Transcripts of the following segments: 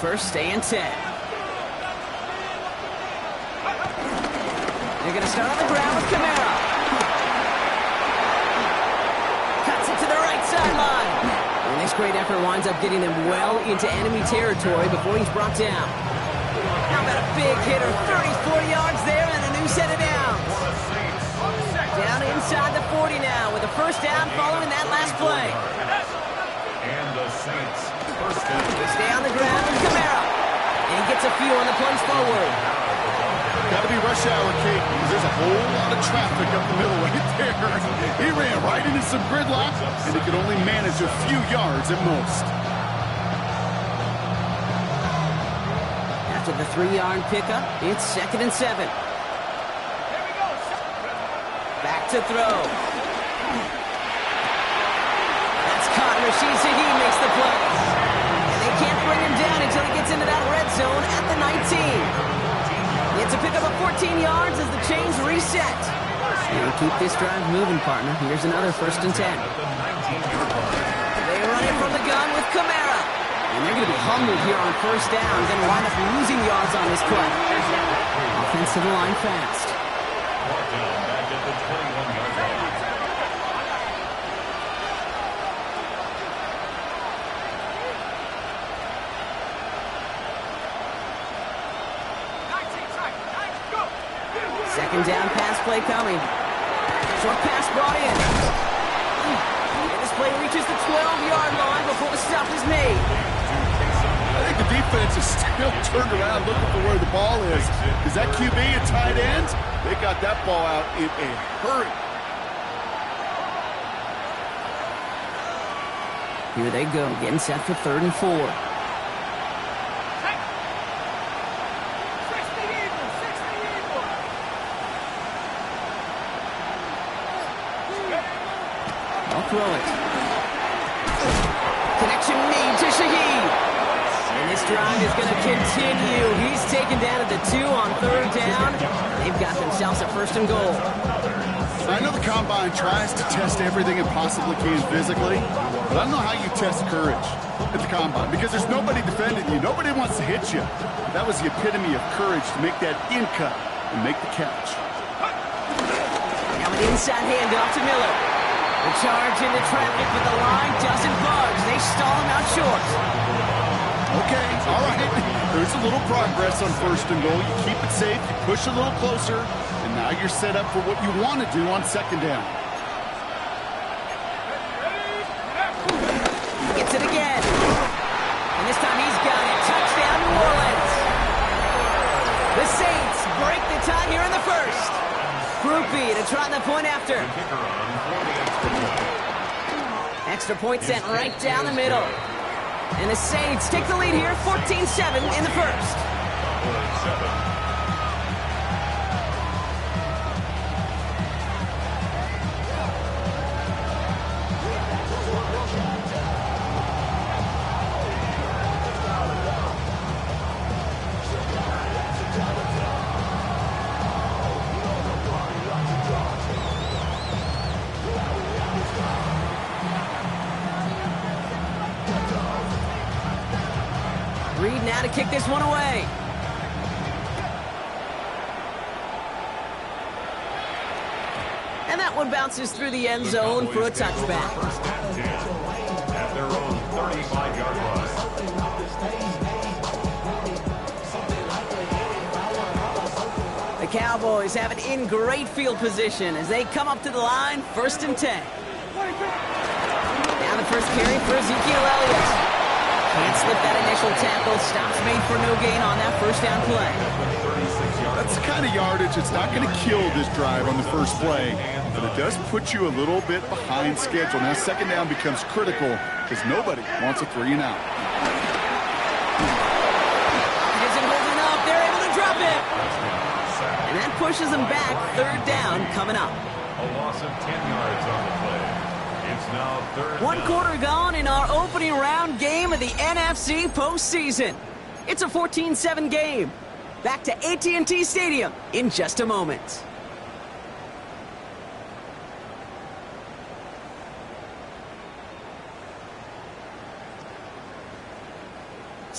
First, stay in 10. They're going to start on the ground with Kamara. Cuts it to the right sideline. And this great effort winds up getting them well into enemy territory before he's brought down. How about a big hitter, 30-40 yards there, and a new set of downs. Down inside the 40 now with a first down following that last play. And the Saints first down. They stay on the ground with Kamara. And he gets a few on the plunge forward. Got to be rush hour, Kate, because there's a whole lot of traffic up the middle right there. He ran right into some gridlock, and he could only manage a few yards at most. After the 3-yard pickup, it's 2nd and 7. Back to throw. That's caught. Rashid Shaheed makes the play. And they can't bring him down until he gets into that red zone at the 19. It's a pickup of 14 yards as the chains reset. And keep this drive moving, partner. Here's another 1st and 10. They run it from the gun with Kamara. And they're going to be humbled here on first down, then wind up losing yards on this play. Offense to the line fast. Back at the 21-yard line. Second down pass play coming. Short pass brought in. And this play reaches the 12-yard line before the stop is made. I think the defense is still turned around looking for where the ball is. Is that QB a tight end? They got that ball out in a hurry. Here they go, getting set for 3rd and 4. Throw it. Connection made to Shaheed. And this drive is going to continue. He's taken down at the 2 on 3rd down. They've got themselves a 1st and goal. I know the Combine tries to test everything it possibly can physically, but I don't know how you test courage at the Combine because there's nobody defending you. Nobody wants to hit you. That was the epitome of courage to make that in cut and make the catch. Now an inside handoff to Miller. The charge into traffic, but the line doesn't budge. They stall him out short. Okay, all right. There's a little progress on 1st and goal. You keep it safe, you push a little closer, and now you're set up for what you want to do on 2nd down. He gets it again. And this time he's got it. Touchdown, New Orleans. The Saints break the tie here in the 1st. Groupie to try the point after. Extra point sent right down the middle. And the Saints take the lead here, 14-7 in the 1st. Reed now to kick this one away. And that one bounces through the end zone for a touchback. At their own 35-yard line. The Cowboys have it in great field position as they come up to the line, 1st and 10. Now the first carry for Ezekiel Elliott. Can't slip that initial tackle. Stops made for no gain on that 1st down play. That's the kind of yardage that's not going to kill this drive on the first play, but it does put you a little bit behind schedule. Now 2nd down becomes critical because nobody wants a 3 and out. Isn't holding up. They're able to drop it. And that pushes them back. 3rd down coming up. A loss of 10 yards on the play. It's now 3rd. 1 quarter gone in our opening round game of the NFC postseason. It's a 14-7 game. Back to AT&T Stadium in just a moment.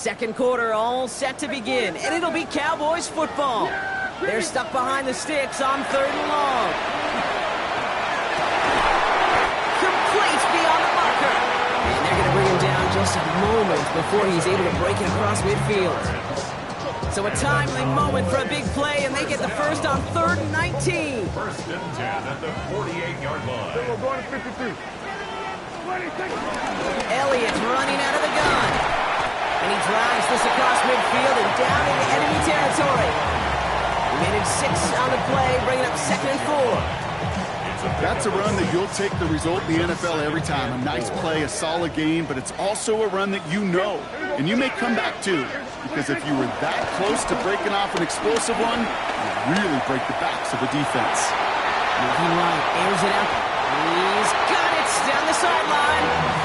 Second quarter all set to begin, and it'll be Cowboys football. They're stuck behind the sticks on 3rd and long. Complete beyond the marker. And they're going to bring him down just a moment before he's able to break it across midfield. So a timely moment for a big play, and they get the first on 3rd and 19. First and 10 at the 48-yard line. We're going to 53. Elliott's running out of the gun. And he drives this across midfield and down into enemy territory. Managed 6 on the play, bringing up 2nd and 4. That's a run that you'll take the result in the NFL every time. A nice play, a solid game, but it's also a run that you know. And you may come back to, because if you were that close to breaking off an explosive one, you really break the backs of the defense. Moving right, airs it out. He's got it down the sideline.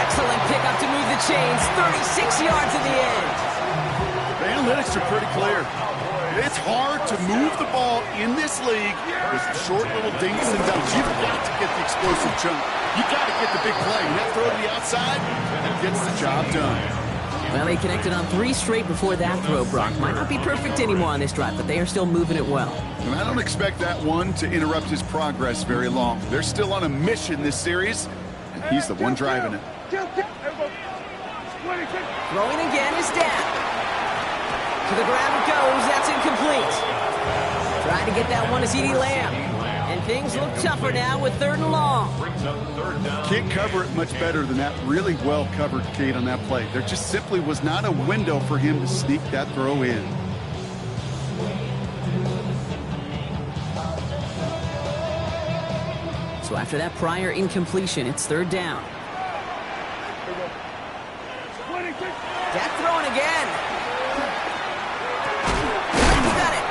Excellent pickup to move the chains. 36 yards in the end. The analytics are pretty clear. It's hard to move the ball in this league with short little dinks and dunks. You've got to get the explosive chunk. You've got to get the big play. And that throw to the outside, that gets the job done. Well, they connected on 3 straight before that throw, Brock. Might not be perfect anymore on this drive, but they are still moving it well. And I don't expect that one to interrupt his progress very long. They're still on a mission this series, and he's the one driving it. Throwing again is down. To the ground it goes. That's incomplete. Trying to get that one to CeeDee Lamb. And things look tougher now with 3rd and long. Can't cover it much better than that. Really well covered, Kate, on that play. There just simply was not a window for him to sneak that throw in. So after that prior incompletion, it's 3rd down. Dak throwing again. He's got it.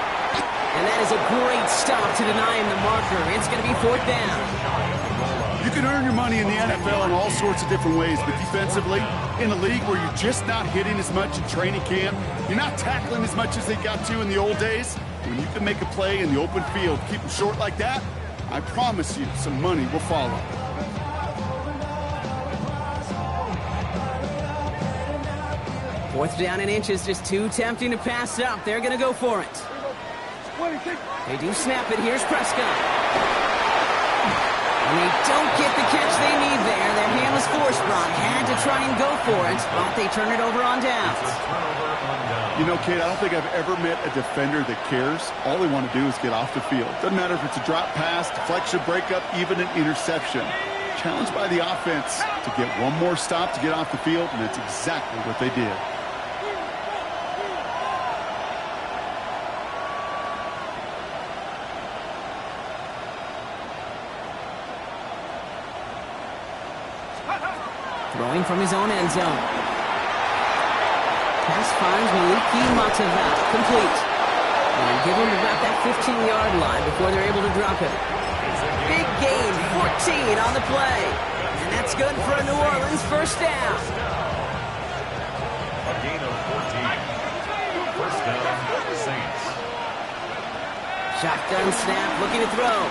And that is a great stop to deny him the marker. It's going to be 4th down. You can earn your money in the NFL in all sorts of different ways, but defensively, in a league where you're just not hitting as much in training camp, you're not tackling as much as they got to in the old days, when you can make a play in the open field, keep them short like that, I promise you some money will follow. Fourth down and inches, just too tempting to pass up. They're going to go for it. They do snap it. Here's Prescott. And they don't get the catch they need there. Their hand was forced, Brock. Had to try and go for it, but they turn it over on downs. You know, Kate, I don't think I've ever met a defender that cares. All they want to do is get off the field. Doesn't matter if it's a drop pass, deflection, breakup, even an interception. Challenged by the offense to get one more stop to get off the field, and that's exactly what they did. Throwing from his own end zone. Pass finds Maliki Matavap. Complete. And give him about that 15-yard line before they're able to drop it. Big gain, 14 on the play. And that's good for a New Orleans first down. A gain of 14. First down, Saints. Shotgun snap, looking to throw.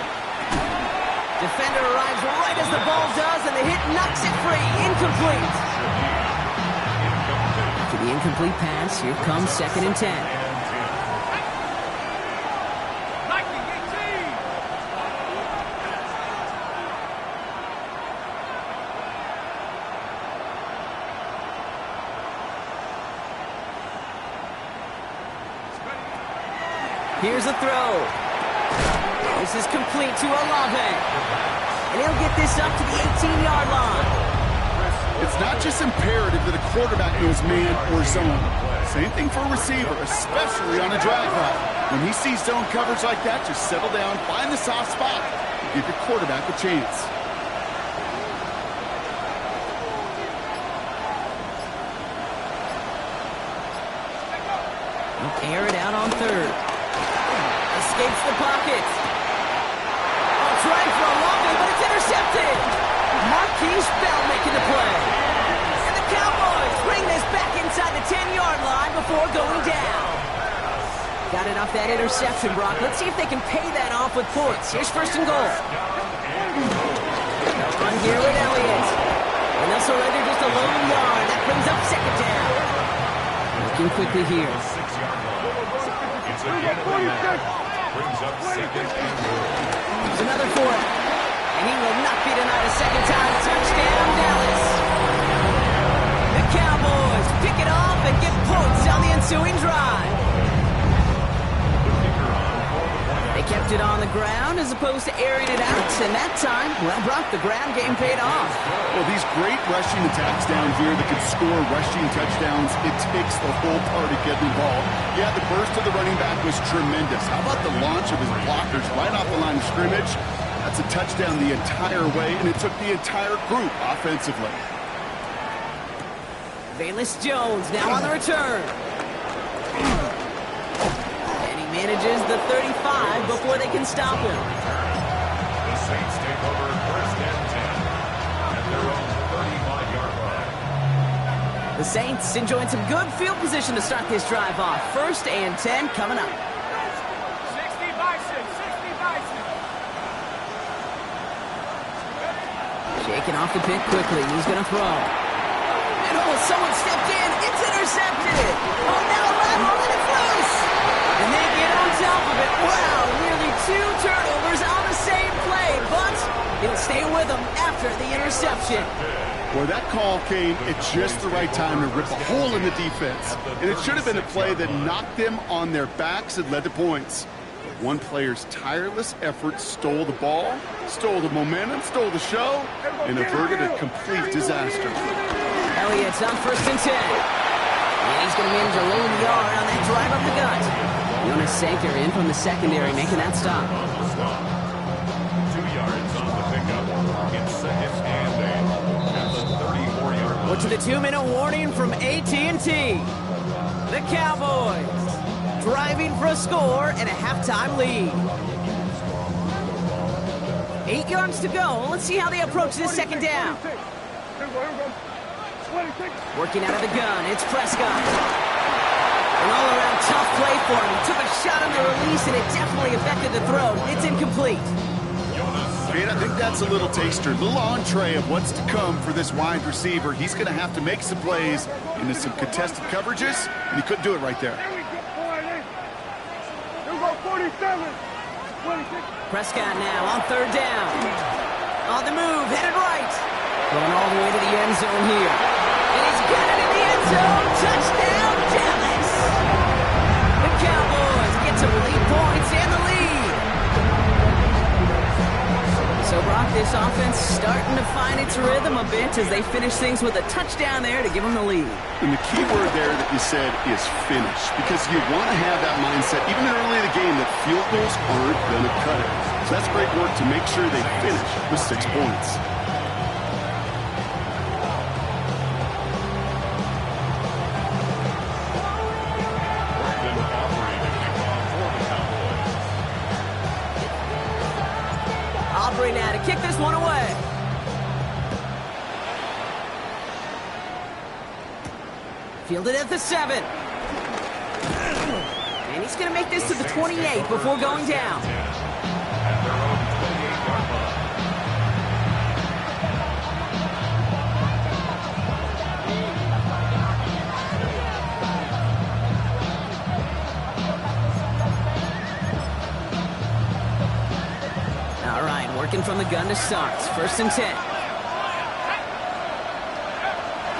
Defender arrives right as the ball does, and the hit knocks it free. Incomplete. To the incomplete pass, here comes 2nd and 10. Here's a throw. This is complete to Olave. And he'll get this up to the 18-yard line. It's not just imperative that a quarterback knows man or zone. Same thing for a receiver, especially on a drag route. When he sees zone coverage like that, just settle down, find the soft spot, and give your quarterback a chance. He'll air it out on 3rd. Escapes the pocket. Trying for a long way, but it's intercepted. Marquise Bell making the play. And the Cowboys bring this back inside the 10-yard line before going down. Got it off that interception, Brock. Let's see if they can pay that off with points. Here's 1st and goal. On here with Elliott. And they'll surrender just a lone yard. That brings up 2nd down. Working quickly here. 6-yard line. It's a gain of 9. Brings up 2nd and goal. There's another for it. And he will not be denied a second time. Touchdown, Dallas. The Cowboys pick it off and get points on the ensuing drive. They kept it on the ground as opposed to airing it out, and that time, well, Brock, the ground game paid off. Well, these great rushing attacks down here that can score rushing touchdowns, it takes the whole party getting involved. Yeah, the burst of the running back was tremendous. How about the launch of his blockers right off the line of scrimmage? That's a touchdown the entire way, and it took the entire group offensively. Velus Jones now on the return. Manages the 35 before they can stop him. The Saints take over 1st and 10 at their own 35-yard line. The Saints enjoying some good field position to start this drive off. 1st and 10 coming up. 60 by 6, 60 by 6. Shaking off the pick quickly. He's going to throw. And someone stepped in. It's intercepted. Oh, now lateral and it's loose. And they get on top of it. Wow, nearly 2 turnovers on the same play, but it'll stay with them after the interception. Well, that call came at just the right time to rip a hole in the defense. And it should have been a play that knocked them on their backs and led to points. One player's tireless effort stole the ball, stole the momentum, stole the show, and averted a complete disaster. Elliott's on 1st and 10. And he's going to manage a lone yard on that drive up the gut. Jonas Sanker in from the secondary, making that stop. 2 yards on the pickup. It's 2nd and 8 at the 34-yard line. Well, to the 2-minute warning from AT&T. The Cowboys driving for a score and a halftime lead. 8 yards to go. Let's see how they approach this second down. Working out of the gun, it's Prescott. An all-around tough play for him. He took a shot on the release, and it definitely affected the throw. It's incomplete. And I think that's a little taster, a little entree of what's to come for this wide receiver. He's going to have to make some plays into some contested coverages, and he couldn't do it right there. Prescott now on 3rd down. On the move, headed right. Going all the way to the end zone here. And he's got it in the end zone. Touchdown, Dallas. The Cowboys get some lead points and the lead. So, Brock, this offense starting to find its rhythm a bit as they finish things with a touchdown there to give them the lead. And the key word there that you said is finish, because you want to have that mindset, even early in the game, that field goals aren't going to cut it. So that's great work to make sure they finish with 6 points. Now to kick this one away. Fielded at the 7. And he's going to make this to the 28 before going down. Working from the gun to start. 1st and 10.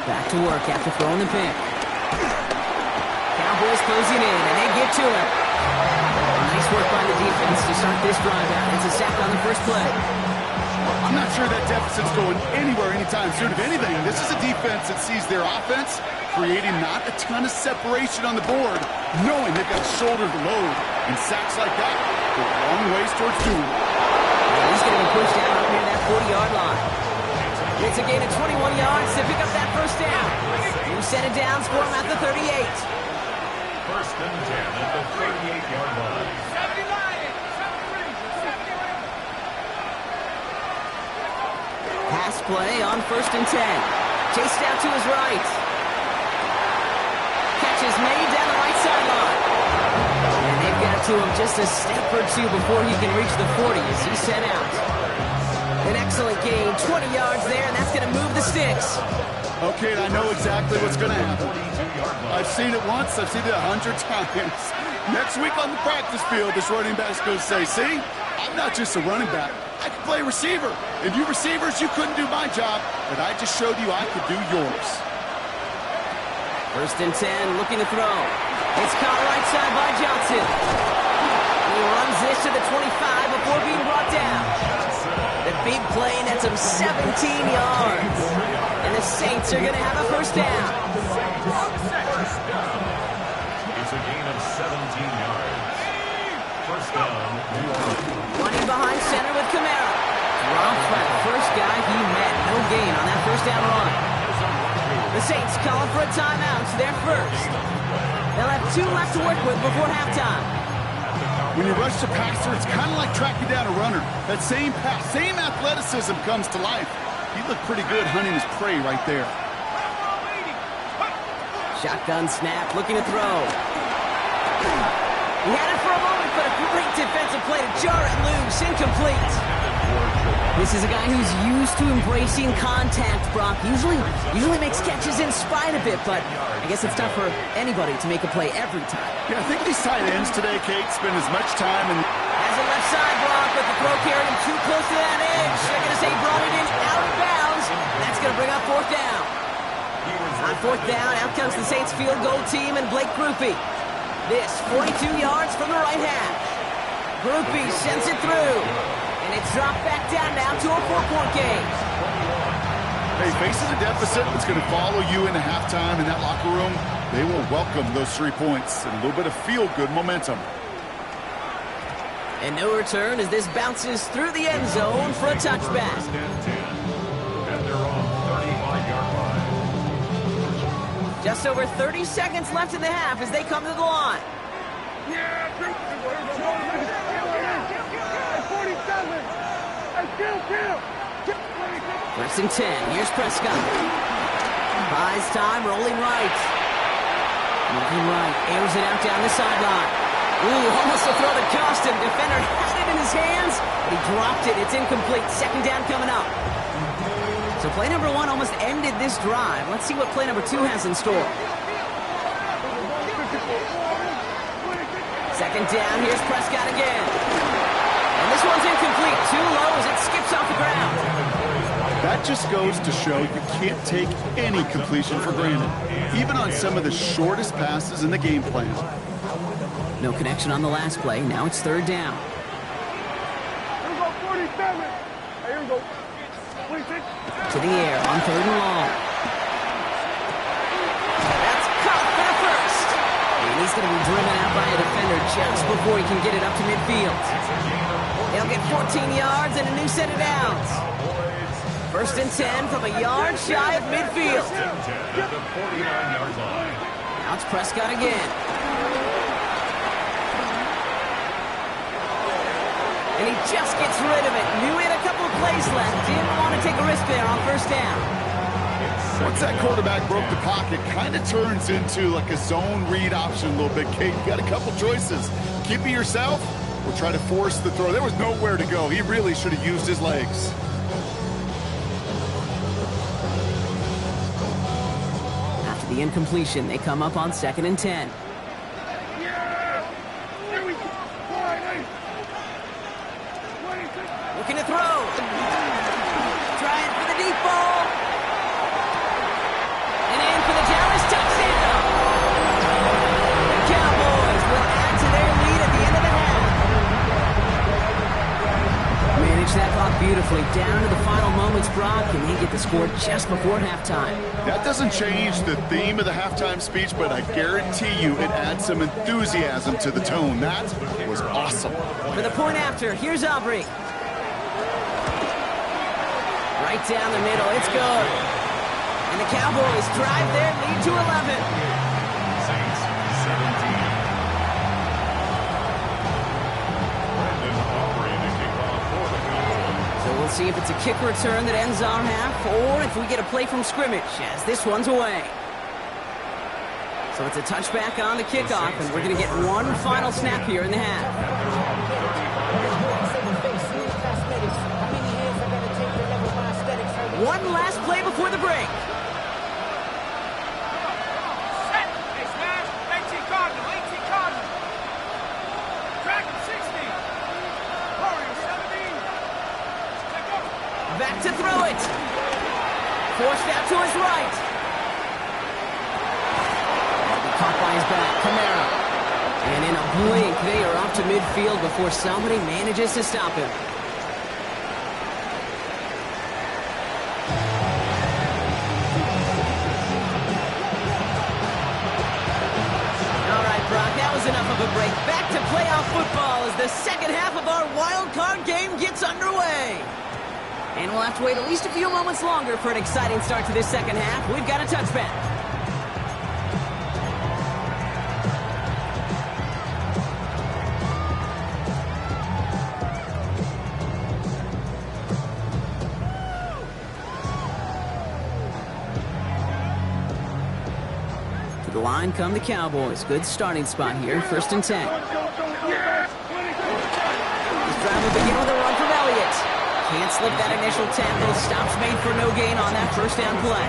Back to work after throwing the pick. Cowboys closing in, and they get to him. Nice work by the defense to start this drive out. It's a sack on the first play. I'm not sure that deficit's going anywhere anytime soon. If anything, this is a defense that sees their offense creating not a ton of separation on the board, knowing they've got shoulder to load. And sacks like that go a long ways towards doing it. He's going to be pushed down up near that 40-yard line. It's a gain of 21 yards to pick up that 1st down. New set of downs for him at the 38. 1st and 10 at the 38-yard line. Pass play on 1st and 10. Chased out to his right. Catch is made down the right sideline. And they've got to him just a step or two before he can reach the 40 as he's sent out. An excellent gain, 20 yards there, and that's going to move the sticks. Okay, I know exactly what's going to happen. I've seen it once. I've seen it 100 times. Next week on the practice field, this running back's going to say, see, I'm not just a running back. I can play receiver. And you receivers, you couldn't do my job, but I just showed you I could do yours. 1st and 10, looking to throw. It's caught right side by Johnson. He runs this to the 25 before being brought down. The big play nets him 17 yards. And the Saints are going to have a 1st down. It's a gain of 17 yards. 1st down, New Orleans. Running behind center with Kamara. Dropped by the first guy he met. No gain on that 1st down run. The Saints calling for a timeout. They're first. They'll have 2 left to work with before halftime. When you rush the passer, it's kind of like tracking down a runner. That same pass, same athleticism comes to life. He looked pretty good hunting his prey right there. Shotgun snap, looking to throw. He had it for a moment, but a great defensive play to jar it loose. Incomplete. This is a guy who's used to embracing contact, Brock. Usually makes catches in spite of it, but I guess it's tough for anybody to make a play every time. Yeah, I think these tight ends today, Kate, spend as much time in... Has a left side block, but the throw carried him too close to that edge. They're going to say brought it in out of bounds. That's going to bring up 4th down. On 4th down, out comes the Saints field goal team and Blake Grupe. This 42 yards from the right hash. Grupe sends it through. And it's dropped back down now to a 4-point game. Hey, facing a deficit that's going to follow you into halftime in that locker room, they will welcome those 3 points and a little bit of feel-good momentum. And no return as this bounces through the end zone for a touchback. 1st and 10. At their own 35-yard line. Just over 30 seconds left in the half as they come to the line. First and 10. Here's Prescott. Buys time, rolling right. Moving right, airs it out down the sideline. Ooh, almost a throw that cost him. Defender had it in his hands, but he dropped it. It's incomplete. 2nd down coming up. So play number 1 almost ended this drive. Let's see what play number 2 has in store. 2nd down, here's Prescott again. And this one's incomplete. Too low as it skips off the ground. That just goes to show you can't take any completion for granted, even on some of the shortest passes in the game plan. No connection on the last play. Now it's 3rd down. Here we go, 47. Here we go. 26. To the air on 3rd and long. That's caught for the 1st. And he's going to be driven out by a defender just before he can get it up to midfield. They'll get 14 yards and a new set of downs. 1st and 10 from a yard shy of midfield. 1st and 10 at the 49-yard line. Now it's Prescott again. And he just gets rid of it. Knew he had a couple of plays left. Didn't want to take a risk there on 1st down. Once that quarterback broke the pocket, kind of turns into like a zone read option a little bit, Kate. You got a couple choices. Keep it yourself or try to force the throw. There was nowhere to go. He really should have used his legs. After the incompletion, they come up on 2nd and 10. Looking to throw. Trying for the deep ball. And in for the Dallas touchdown. The Cowboys will add to their lead at the end of the half. Manage that clock beautifully down to the final moments, Brock, and they get the score just before halftime. That doesn't change the theme of the halftime speech, but I guarantee you it adds some enthusiasm to the tone. That was awesome. For the point after, here's Aubrey. Right down the middle, it's good. And the Cowboys drive their lead to 11. Saints 17. Brandon Aubrey to kick off for the Cowboys. So we'll see if it's a kick return that ends our half, or if we get a play from scrimmage, as this one's away. So it's a touchback on the kickoff, and we're going to get one final snap here in the half. One last play before the break. to throw it. Forced out to his right. Caught by his back, Kamara. And in a blink, they are up to midfield before somebody manages to stop him. All right, Brock, that was enough of a break. Back to playoff football as the second half of our wild card game gets underway. And we'll have to wait at least a few moments longer for an exciting start to this second half. We've got a touchback. The line come the Cowboys. Good starting spot here. 1st and 10. This drive will begin with a run from Elliott. Can't slip that initial tackle. Stops made for no gain on that first down play.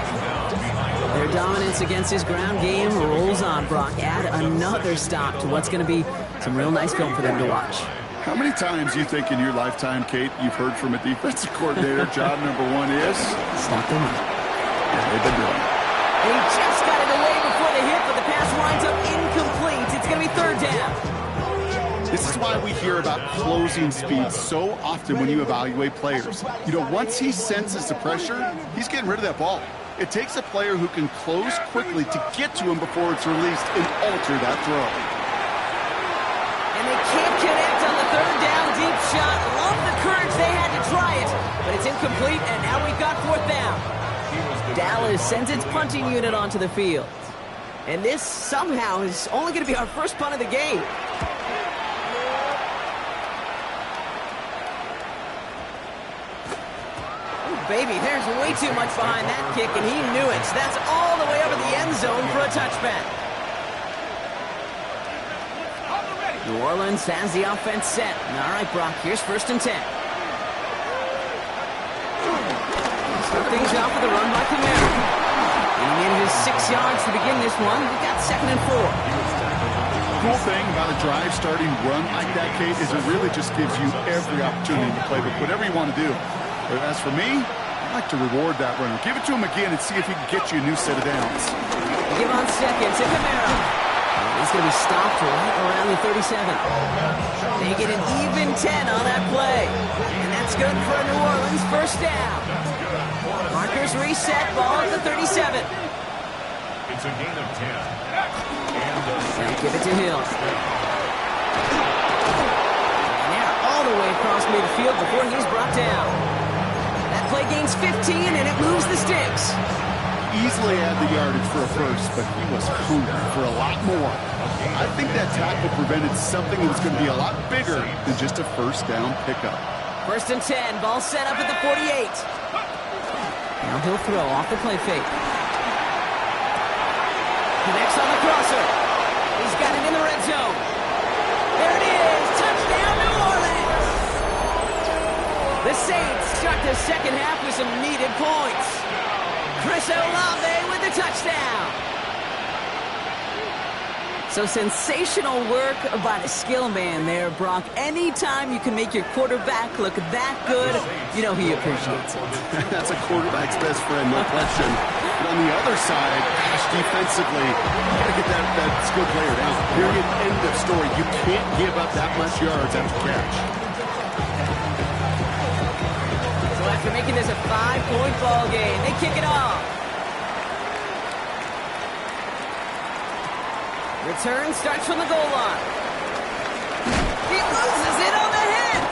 Their dominance against his ground game rolls on, Brock. Add another stop to what's going to be some real nice film for them to watch. How many times do you think in your lifetime, Kate, you've heard from a defensive coordinator, job number one is? Stop the run. Yeah, they've been doing it. And he just got it away before the hit, but the pass winds up incomplete. It's going to be 3rd down. This is why we hear about closing speed so often when you evaluate players. You know, once he senses the pressure, he's getting rid of that ball. It takes a player who can close quickly to get to him before it's released and alter that throw. And they can't connect on the 3rd down deep shot. Love the courage they had to try it, but it's incomplete, and now we've got 4th down. Dallas sends its punting unit onto the field. And this somehow is only going to be our first punt of the game. Ooh, baby, there's way too much behind that kick, and he knew it. So that's all the way over the end zone for a touchback. New Orleans has the offense set. All right, Brock, here's 1st and 10. Start things off with a run by Kamara. Getting in his 6 yards to begin this one. We got 2nd and 4. Cool thing about a drive starting run like that, Kate, is it really just gives you every opportunity to play with whatever you want to do. But as for me, I like to reward that runner. Give it to him again and see if he can get you a new set of downs. Give on 2nd to Kamara. He's going to be stopped right around the 37. They get an even 10 on that play. And that's good for a New Orleans 1st down. Markers reset, ball at the 37. It's a gain of 10. They'll give it to Hill. And they're all the way across midfield before he's brought down. That play gains 15, and it moves the sticks. Easily had the yardage for a first, but he was hungry for a lot more. I think that tackle prevented something that was going to be a lot bigger than just a 1st down pickup. 1st and 10, ball set up at the 48. Now he'll throw off the play fake. Connects on the crosser. He's got it in the red zone. There it is. Touchdown, New Orleans. The Saints start the second half with some needed points. Chris Olave with the touchdown. So sensational work by the skill man there, Brock. Anytime you can make your quarterback look that good, you know he appreciates it. That's a quarterback's best friend, no question. But on the other side, gosh, defensively, you got to get that skill player down. Period. End of story. You can't give up that much yards after catch. So after making this a 5-point ball game, they kick it off. Return starts from the goal line. He loses it on the hit.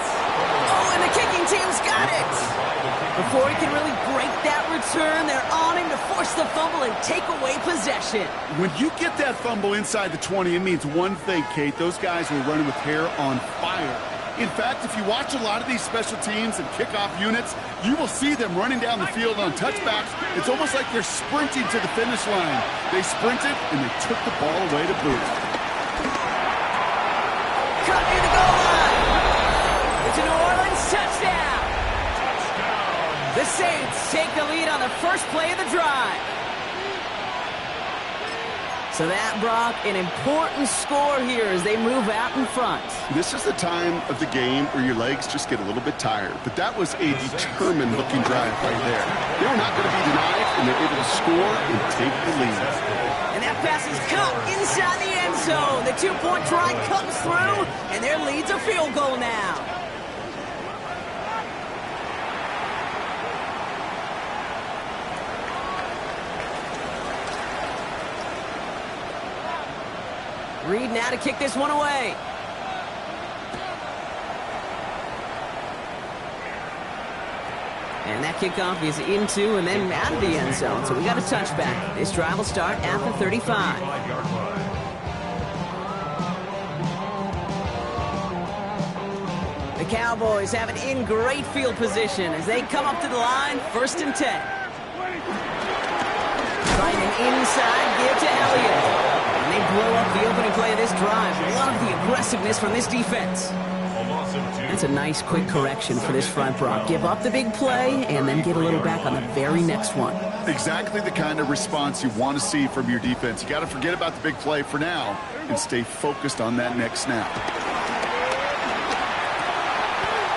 Oh, and the kicking team's got it. Before he can really break that return, they're on him to force the fumble and take away possession. When you get that fumble inside the 20, it means one thing, Kate. Those guys were running with hair on fire. In fact, if you watch a lot of these special teams and kickoff units, you will see them running down the field on touchbacks. It's almost like they're sprinting to the finish line. They sprinted, and they took the ball away to boot. Cut near the goal line. It's a New Orleans touchdown. The Saints take the lead on the first play of the drive. So that, Brock, an important score here as they move out in front. This is the time of the game where your legs just get a little bit tired. But that was a determined-looking drive right there. They were not going to be denied, and they're able to score and take the lead. And that pass is caught inside the end zone. The two-point try comes through, and their lead's a field goal now. Reed now to kick this one away. And that kickoff is into and then out of the end zone. So we got a touchback. This drive will start at the 35. The Cowboys have it in great field position as they come up to the line, 1st and 10. Trying an inside give to Elliott. And they blow up the opening play of this drive. Love the aggressiveness from this defense. That's a nice quick correction for this front, Brock. Give up the big play and then get a little back on the very next one. Exactly the kind of response you want to see from your defense. You got to forget about the big play for now and stay focused on that next snap.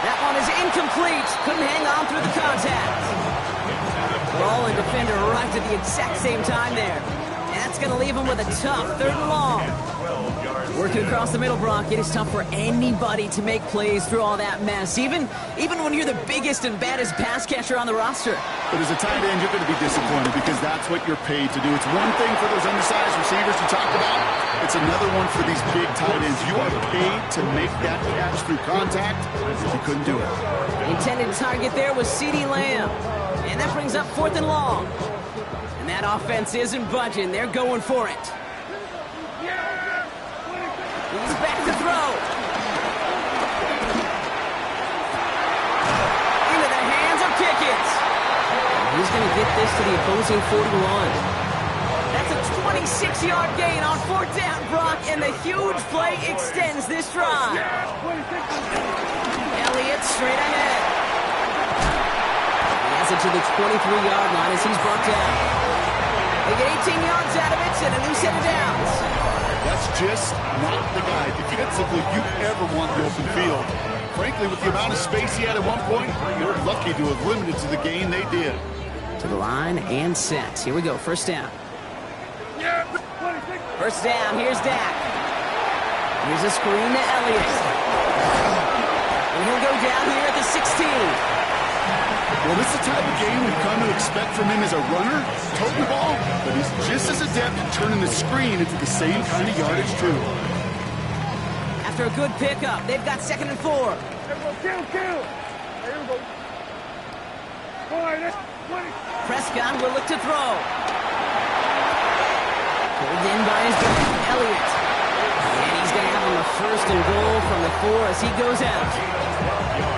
That one is incomplete. Couldn't hang on through the contact. Ball and defender arrived at the exact same time there. And that's going to leave him with a tough 3rd and long. Working across the middle, Brock, it is tough for anybody to make plays through all that mess, even when you're the biggest and baddest pass catcher on the roster. But as a tight end, you're going to be disappointed because that's what you're paid to do. It's one thing for those undersized receivers you talked about. It's another one for these big tight ends. You are paid to make that catch through contact. You couldn't do it. The intended target there was CeeDee Lamb. And that brings up 4th and long. And that offense isn't budging. They're going for it. He's back to throw. Into the hands of Pickens. He's going to get this to the opposing 41. That's a 26-yard gain on 4th down, Brock, and the huge play extends this drive. Elliott straight ahead. He has it to the 23-yard line as he's brought down. They get 18 yards out of it and a new set of downs. That's just not the guy defensively you ever want the open field. Frankly, with the amount of space he had at one point, you're lucky to have limited to the gain they did. To the line and set. Here we go, 1st down. 1st down, here's Dak. Here's a screen to Elliott. And he'll go down here at the 16. Well, this is the type of game we've come to expect from him as a runner, toting the ball, but he's just as adept at turning the screen into the same kind of yardage, too. After a good pickup, they've got 2nd and 4. Prescott will look to throw. Pulled in by his guy, Elliott. And he's going to have him a 1st and goal from the 4 as he goes out.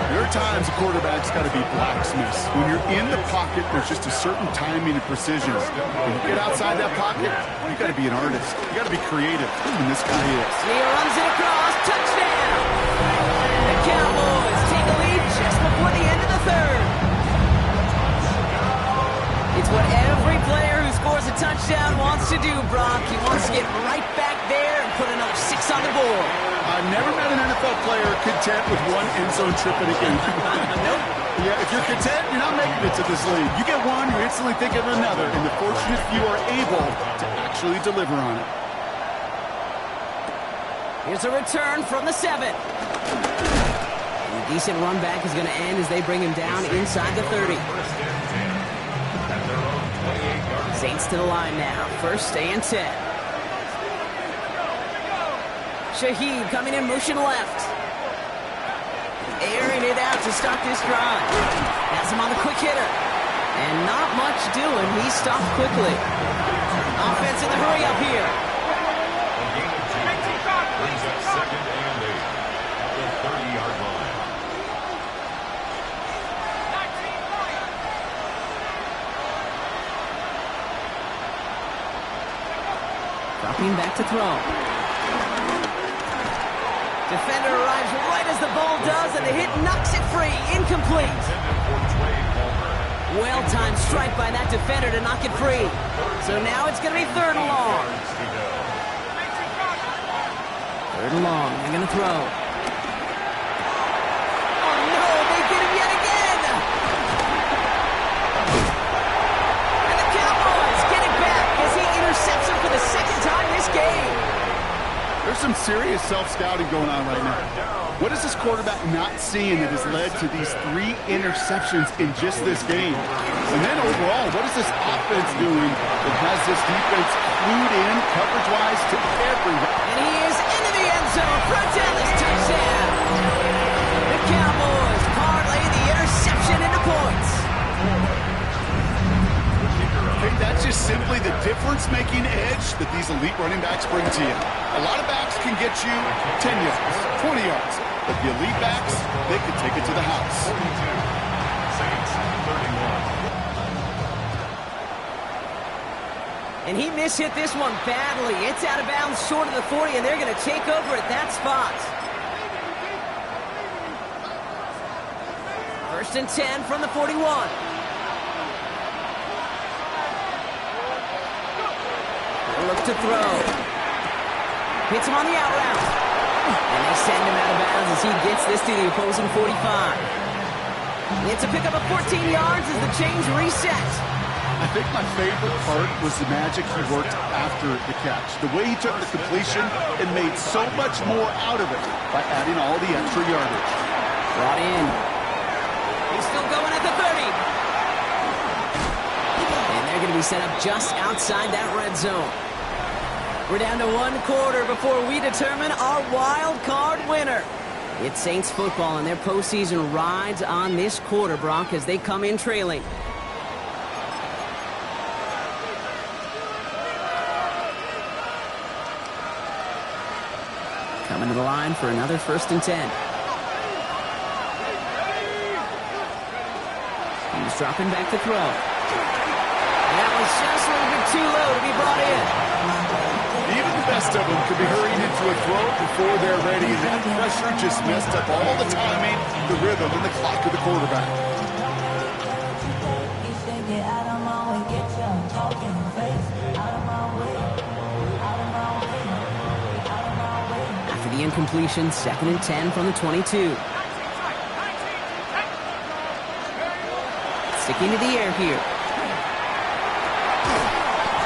There are times a quarterback's got to be blacksmiths. When you're in the pocket, there's just a certain timing and precision. When you get outside that pocket, you got to be an artist. You got to be creative, and this guy is. He runs it across, touchdown! The Cowboys take a lead just before the end of the 3rd. It's what every player who scores a touchdown wants to do, Brock. He wants to get right back there and put another 6 on the board. I've never met an NFL player content with one end zone trip in a game. Nope. Yeah, if you're content, you're not making it to this league. You get one, you're instantly thinking of another, and the fortunate few are able to actually deliver on it. Here's a return from the 7. A decent run back is going to end as they bring him down inside the 30. Saints to the line now, 1st and 10. Shaheed coming in motion left. Airing it out to start this drive. Has him on the quick hitter. And not much doing. He stopped quickly. Offense in the hurry up here. Brings up 2nd and 8 at the 30-yard line. Dropping back to throw. Defender arrives right as the ball does, and the hit knocks it free. Incomplete. Well-timed strike by that defender to knock it free. So now it's going to be 3rd and long. Third and long. They're going to throw. Oh, no. They get him yet again. And the Cowboys get it back as he intercepts him for the second time this game. There's some serious self-scouting going on right now. What is this quarterback not seeing that has led to these 3 interceptions in just this game? And then overall, what is this offense doing that has this defense clued in coverage-wise to everyone? And he is into the end zone for a Dallas touchdown. The Cowboys parlay the interception into points. Okay, that's just simply the difference-making edge that these elite running backs bring to you. A lot of backs can get you 10 yards, 20 yards, but the elite backs, they can take it to the house. 42, Saints 31. And he mishit this one badly. It's out of bounds short of the 40, and they're going to take over at that spot. First and 10 from the 41. Look to throw. Hits him on the out route. And they send him out of bounds as he gets this to the opposing 45. It's a pickup of 14 yards as the chains reset. I think my favorite part was the magic he worked after the catch. The way he took the completion and made so much more out of it by adding all the extra yardage. Brought in. He's still going at the 30. And they're going to be set up just outside that red zone. We're down to 1 quarter before we determine our wild card winner. It's Saints football, and their postseason rides on this quarter, Brock, as they come in trailing. Coming to the line for another first and 10. He's dropping back to throw. That was just a little bit too low to be brought in. Even the best of them could be hurrying into a throw before they're ready, and that pressure just messed up all the timing, the rhythm, and the clock of the quarterback. After the incompletion, second and 10 from the 22. Sticking to the air here.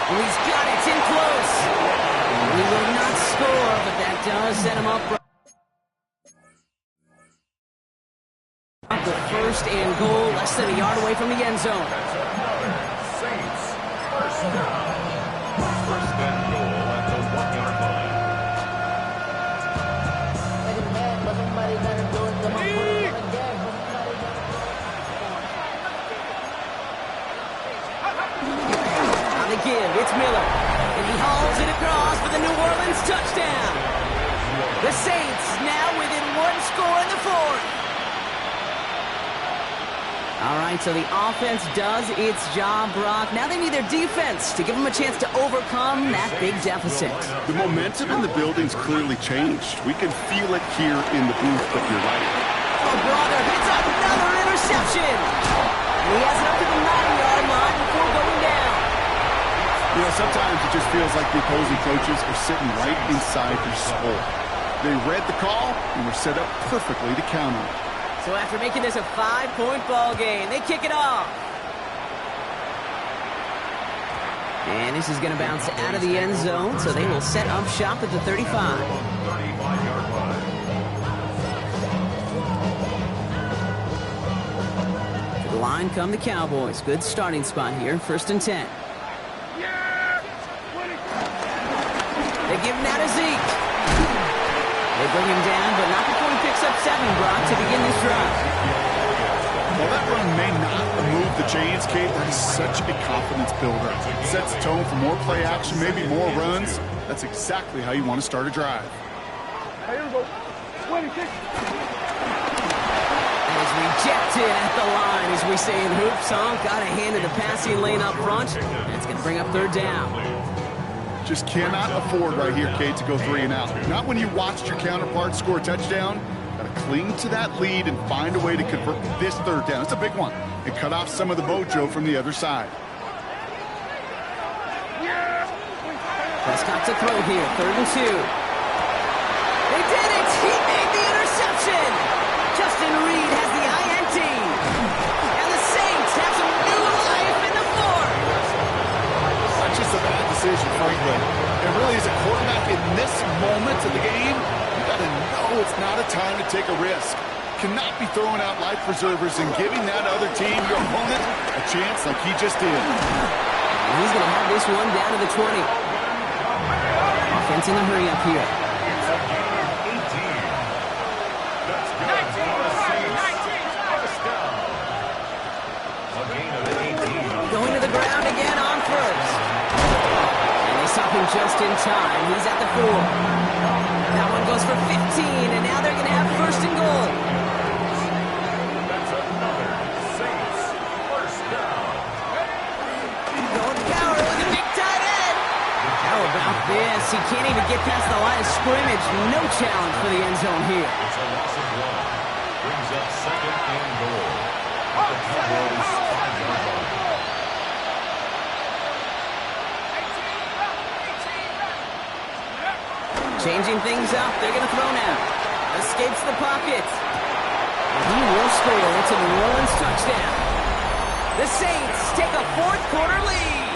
Oh, he's got it. It's in close. He will not score, but that does set him up. The first and goal, less than a yard away from the end zone. Saints first down. First and goal at the 1-yard line. On the give, it's Miller. And he hauls it across for the New Orleans touchdown. The Saints now within 1 score in the 4th. All right, so the offense does its job, Brock. Now they need their defense to give them a chance to overcome that big deficit. The momentum in the building's clearly changed. We can feel it here in the booth, but you're right. Oh, brother, it's another interception. And he has it up to the 9-yard line before going down. You know, sometimes it just feels like the opposing coaches are sitting right inside your skull. They read the call and were set up perfectly to counter it. So after making this a 5-point ball game, they kick it off. And this is going to bounce out of the end zone, so they will set up shop at the 35. 35-yard line. To the line come the Cowboys. Good starting spot here, first and 10. They give him out to Zeke. They bring him down, but not before he picks up 7, Brock, to begin this drive. While that run may not remove the chains, Kate, that is such a confidence builder. It sets the tone for more play action, maybe more runs. That's exactly how you want to start a drive. Here we go. 26. And it's rejected at the line, as we say in hoops, huh? Got a hand in the passing lane up front. That's going to bring up third down. Just cannot afford right here, Kate, to go 3 and out. Not when you watched your counterpart score a touchdown. Got to cling to that lead and find a way to convert this third down. It's a big one. And cut off some of the mojo from the other side. Prescott to throw here, third and 2. They moments of the game, you got to know it's not a time to take a risk. Cannot be throwing out life preservers and giving that other team, your opponent, a chance like he just did. He's going to have this one down to the 20. Offense in a hurry up here. Going to the ground again on first. And they stop him just in time. He's at the 4. That one goes for 15, and now they're going to have first and goal. That's another Saints first down. Going to power with a big tight end. How about this? He can't even get past the line of scrimmage. No challenge for the end zone here. It's a loss of 1. Brings up second and goal. The Cowboys 5-yard line. Changing things up. They're going to throw now. Escapes the pocket. And he will score. It's a New Orleans touchdown. The Saints take a fourth-quarter lead.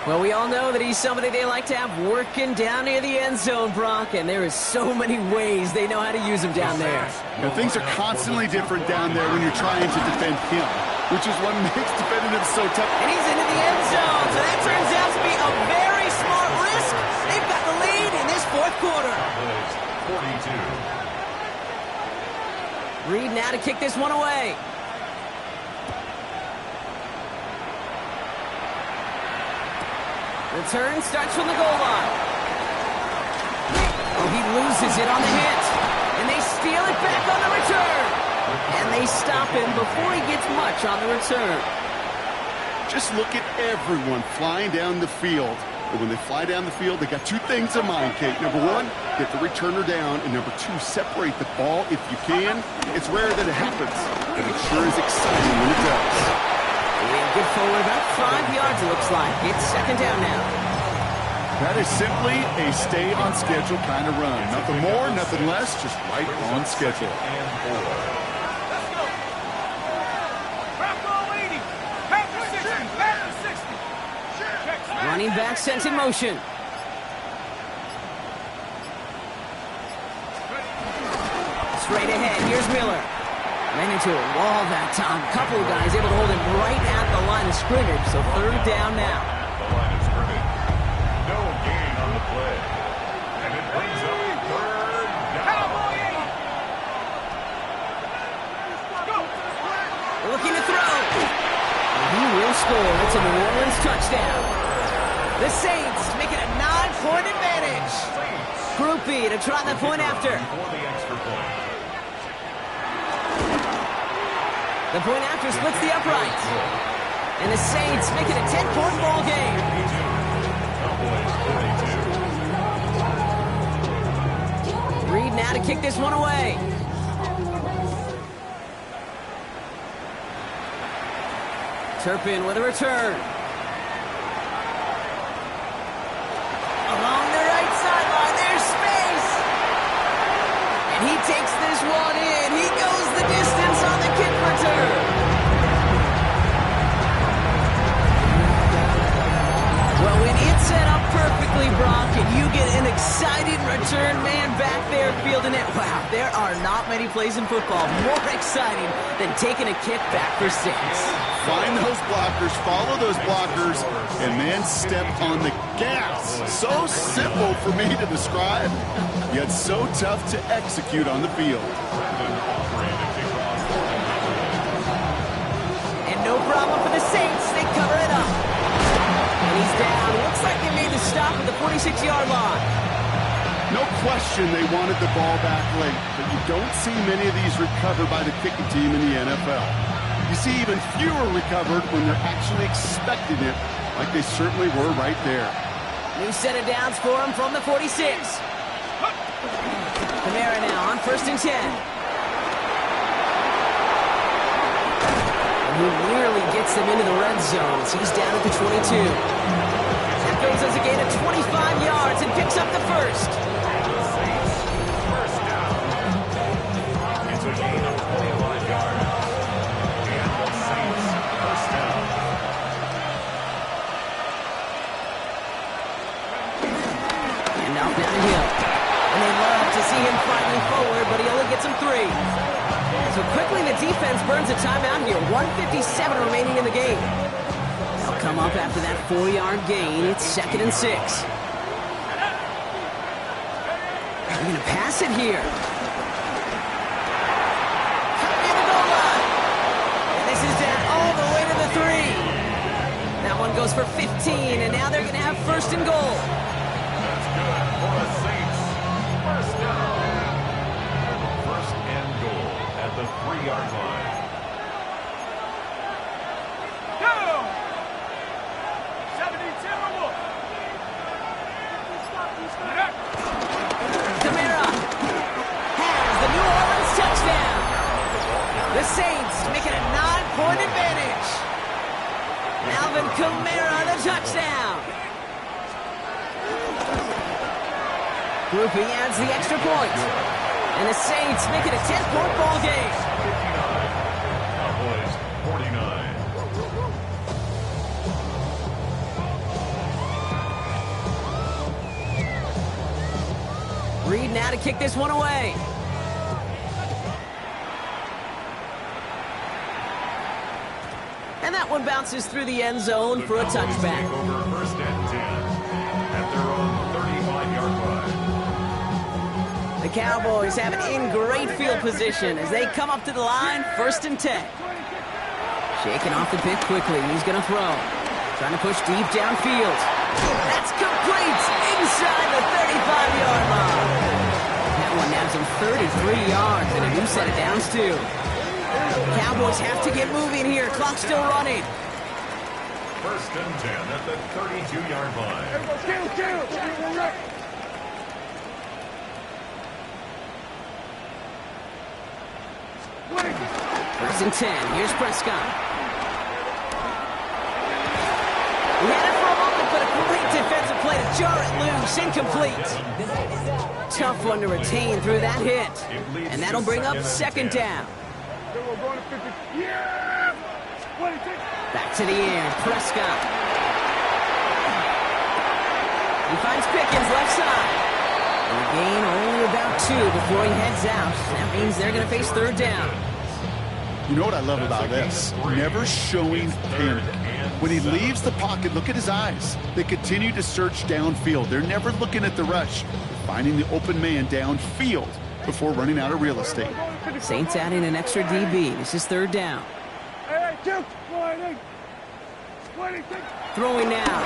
Well, we all know that he's somebody they like to have working down near the end zone, Brock, and there is so many ways they know how to use him down there. Things are constantly different down there when you're trying to defend him, which is what makes defending him so tough. And he's into the end zone, so that turns out to be a very smart risk. They've got the lead in this fourth quarter. 42. Reed now to kick this one away. Return starts from the goal line. Oh, he loses it on the hit. And they steal it back on the return. And they stop him before he gets much on the return. Just look at everyone flying down the field. And when they fly down the field, they got two things in mind, Kate. Number one, get the returner down. And number two, separate the ball if you can. It's rare that it happens, but it sure is exciting when it does. And good forward, about 5 yards it looks like. It's second down now. That is simply a stay on schedule kind of run. Nothing more, nothing less, just right on schedule. And 4. Running back sent in motion. Straight ahead, here's Miller. Ran into a wall that time. Couple of guys able to hold him right at the line of scrimmage, so third down now. The line of scrimmage. No gain on the play. And it brings up third down. Looking to throw. And he will score. It's a New Orleans touchdown. The Saints make it a 9-point advantage. Group B to try the point after. For the extra point. The point after splits the upright. And the Saints make it a 10-point ball game. Reed now to kick this one away. Turpin with a return. Along the right sideline, there's space. And he takes this one in. He goes the distance on the kick return. Well, when it's set up perfectly, Brock, and you get an excited return man back there fielding it, wow, there are not many plays in football more exciting than taking a kick back for 6. Find those blockers, follow those blockers, and then step on the gas. So simple for me to describe, yet so tough to execute on the field. And no problem for the Saints. They cover it up. And he's down. Looks like they made the stop at the 46-yard line. No question they wanted the ball back late, but you don't see many of these recovered by the kicking team in the NFL. You see even fewer recovered when they're actually expecting it, like they certainly were right there. New set of downs for him from the 46. Kamara now on 1st and 10. And he nearly gets them into the red zone. So he's down at the 22. That goes as a gain of 25 yards and picks up the first. First down. It's a gain of 25 yards. And the Saints first down. down the hill. And they love to see him finally forward, but he only gets him 3. So quickly the defense burns a timeout here. 1:57 remaining in the game. They'll come up after that 4-yard gain. It's 2nd and 6. They're going to pass it here. Near the goal line. And this is down all the way to the 3. That one goes for 15, and now they're going to have 1st and goal. That's good for the Saints. 1st down. 1st and goal at the 3-yard line. Kamara has the New Orleans touchdown. The Saints make it a 9-point advantage. Alvin Kamara, the touchdown. Groupie adds the extra point. And the Saints make it a 10-point ball game. 59. Cowboys 49. Reed now to kick this one away. And that one bounces through the end zone for a touchback. Take over 1st and 10 at their own 35-yard line. The Cowboys have it in great field position as they come up to the line, 1st and 10. Shaking off the pick quickly. He's going to throw. Trying to push deep downfield. That's complete inside the 35-yard line. That one nabs him 33 yards and a new set of downs, too. Cowboys have to get moving here. Clock's still running. 1st and 10 at the 32-yard line. First and 10. Here's Prescott. He had it for a moment, but a great defensive play to jar it loose. Incomplete. Tough one to retain through that hit. And that'll bring up 2nd down. Back to the air. Prescott. He finds Pickens left side. And a gain only about 2 before he heads out. That means they're going to face 3rd down. You know what I love about this? Never showing panic. When he leaves the pocket, look at his eyes. They continue to search downfield. They're never looking at the rush. They're finding the open man downfield before running out of real estate. Saints adding an extra DB. This is 3rd down. Throwing now.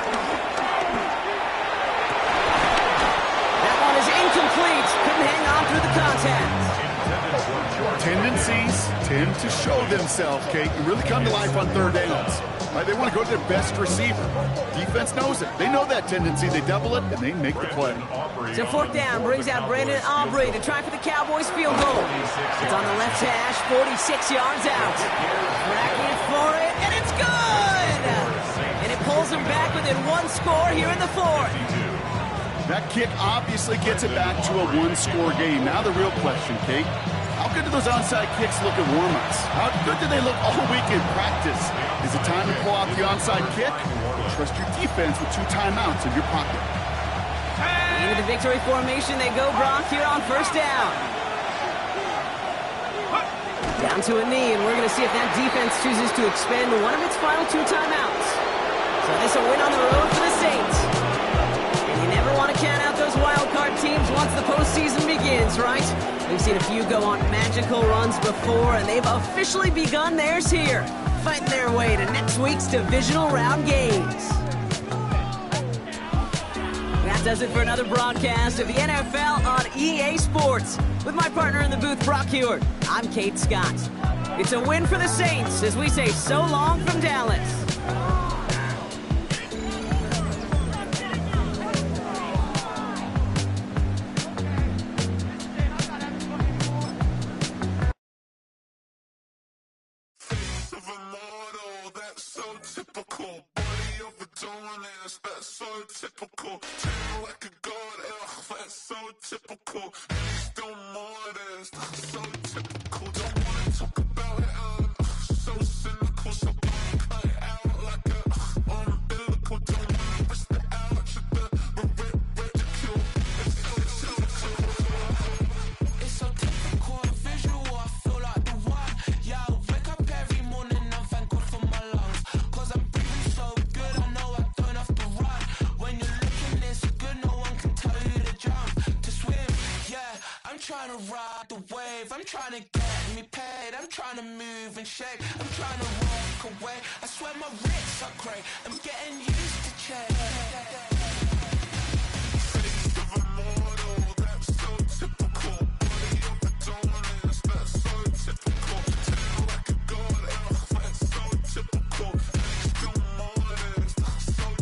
That one is incomplete. Couldn't hang on through the contact. Tendencies tend to show themselves, Kate, and really come to life on 3rd downs. Right? They want to go to their best receiver. Defense knows it. They know that tendency. They double it, and they make the play. So 4th down brings out Brandon Aubrey to try for the Cowboys field goal. It's on the left hash, 46 yards out. Tracking for it, and it's good! And it pulls them back within 1 score here in the 4th. That kick obviously gets it back to a 1-score game. Now the real question, Kate, how good do those onside kicks look at warm-ups? How good do they look all week in practice? Is it time to pull out the onside kick? Trust your defense with 2 timeouts in your pocket. Into the victory formation they go, Brock, here on 1st down. Down to a knee, and we're going to see if that defense chooses to expend one of its final 2 timeouts. So this a win on the road for the Saints. And you never want to count out those wildcard teams once the postseason begins, right? We've seen a few go on magical runs before, and they've officially begun theirs here, fighting their way to next week's divisional round games. That does it for another broadcast of the NFL on EA Sports. With my partner in the booth, Brock Hewitt, I'm Kate Scott. It's a win for the Saints as we say so long from Dallas. Typical, tell like a god, that's so typical. Still more that's so typical. Don't wanna talk about it, so cynical, so cut it out like a umbilical. Don't wanna risk the ouch of the ridicule. It's trying to ride the wave. I'm trying to get me paid. I'm trying to move and shake. I'm trying to walk away. I swear my wrists are great. I'm getting used to change.